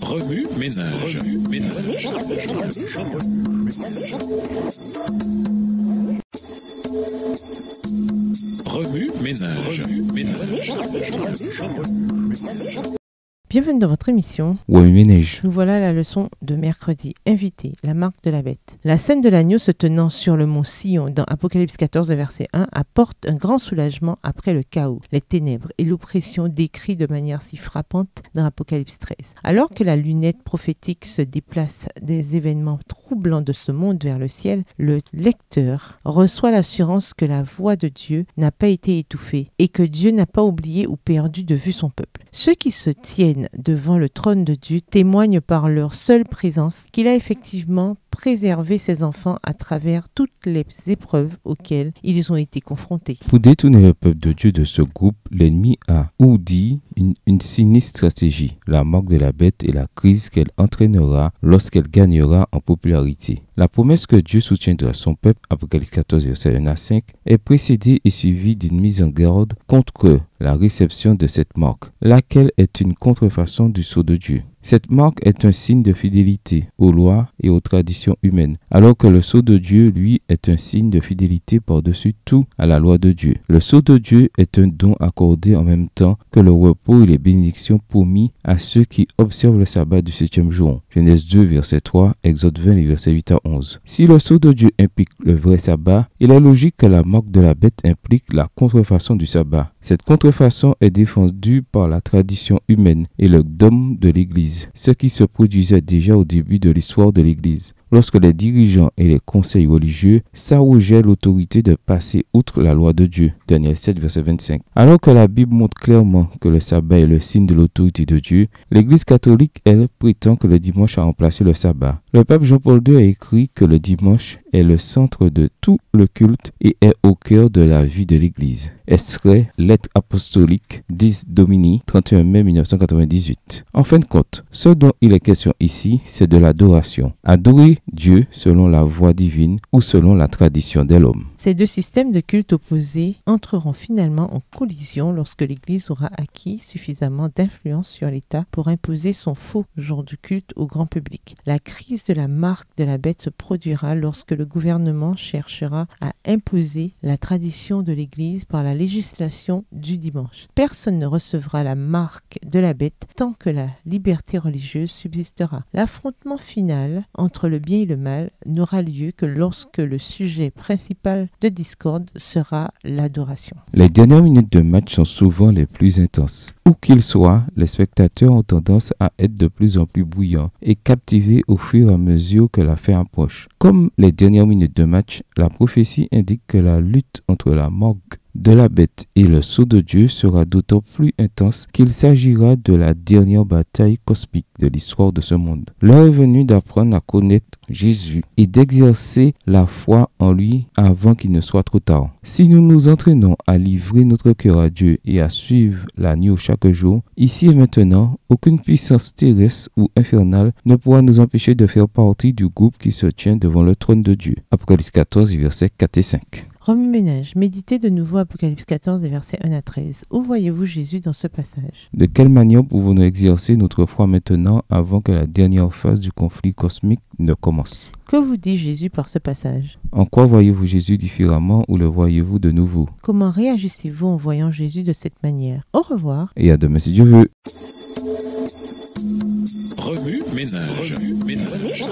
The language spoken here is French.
Remue ménage. Remue ménage. Bienvenue dans votre émission. Remue ménage. Nous voilà à la leçon de mercredi. Invité, la marque de la bête. La scène de l'agneau se tenant sur le mont Sion dans Apocalypse 14, verset 1, apporte un grand soulagement après le chaos, les ténèbres et l'oppression décrits de manière si frappante dans Apocalypse 13. Alors que la lunette prophétique se déplace des événements troublants de ce monde vers le ciel, le lecteur reçoit l'assurance que la voix de Dieu n'a pas été étouffée et que Dieu n'a pas oublié ou perdu de vue son peuple. Ceux qui se tiennent devant le trône de Dieu témoignent par leur seule présence qu'il a effectivement préservé ses enfants à travers toutes les épreuves auxquelles ils ont été confrontés. Pour détourner le peuple de Dieu de ce groupe, l'ennemi a ourdi une sinistre stratégie, la marque de la bête et la crise qu'elle entraînera lorsqu'elle gagnera en popularité. La promesse que Dieu soutiendra son peuple, Apocalypse 14, verset 1 à 5, est précédée et suivie d'une mise en garde contre la réception de cette marque, laquelle est une contrefaçon du sceau de Dieu. Cette marque est un signe de fidélité aux lois et aux traditions humaines, alors que le sceau de Dieu, lui, est un signe de fidélité par-dessus tout à la loi de Dieu. Le sceau de Dieu est un don accordé en même temps que le repos et les bénédictions promis à ceux qui observent le sabbat du 7e jour. Genèse 2, verset 3, Exode 20, verset 8 à 11. Si le sceau de Dieu implique le vrai sabbat, il est logique que la marque de la bête implique la contrefaçon du sabbat. Cette contrefaçon est défendue par la tradition humaine et le dogme de l'Église, ce qui se produisait déjà au début de l'histoire de l'Église, lorsque les dirigeants et les conseils religieux s'arrogeaient l'autorité de passer outre la loi de Dieu. Daniel 7, verset 25. Alors que la Bible montre clairement que le sabbat est le signe de l'autorité de Dieu, l'Église catholique, elle, prétend que le dimanche a remplacé le sabbat. Le pape Jean-Paul II a écrit que le dimanche est le centre de tout le culte et est au cœur de la vie de l'Église. Extrait Lettre apostolique 10 Domini, 31 mai 1998. En fin de compte, ce dont il est question ici, c'est de l'adoration. Adorer Dieu selon la voie divine ou selon la tradition de l'homme. Ces deux systèmes de culte opposés entreront finalement en collision lorsque l'Église aura acquis suffisamment d'influence sur l'État pour imposer son faux genre de culte au grand public. La crise de la marque de la bête se produira lorsque le gouvernement cherchera à imposer la tradition de l'Église par la législation du dimanche. Personne ne recevra la marque de la bête tant que la liberté religieuse subsistera. L'affrontement final entre le bien et le mal n'aura lieu que lorsque le sujet principal de discorde sera l'adoration. Les dernières minutes de match sont souvent les plus intenses. Où qu'ils soient, les spectateurs ont tendance à être de plus en plus bouillants et captivés au fur et à mesure que la fin approche. Comme les dernières minutes de match, la prophétie indique que la lutte entre la marque de la bête et le sceau de Dieu sera d'autant plus intense qu'il s'agira de la dernière bataille cosmique de l'histoire de ce monde. L'heure est venue d'apprendre à connaître Jésus et d'exercer la foi en lui avant qu'il ne soit trop tard. Si nous nous entraînons à livrer notre cœur à Dieu et à suivre l'agneau chaque jour, ici et maintenant, aucune puissance terrestre ou infernale ne pourra nous empêcher de faire partie du groupe qui se tient devant le trône de Dieu. Apocalypse 14, versets 4 et 5. Remue ménage, méditez de nouveau Apocalypse 14, versets 1 à 13. Où voyez-vous Jésus dans ce passage? De quelle manière pouvons-nous exercer notre foi maintenant avant que la dernière phase du conflit cosmique ne commence? Que vous dit Jésus par ce passage? En quoi voyez-vous Jésus différemment ou le voyez-vous de nouveau? Comment réagissez-vous en voyant Jésus de cette manière? Au revoir. Et à demain si Dieu veut. Remue ménage. Remue ménage.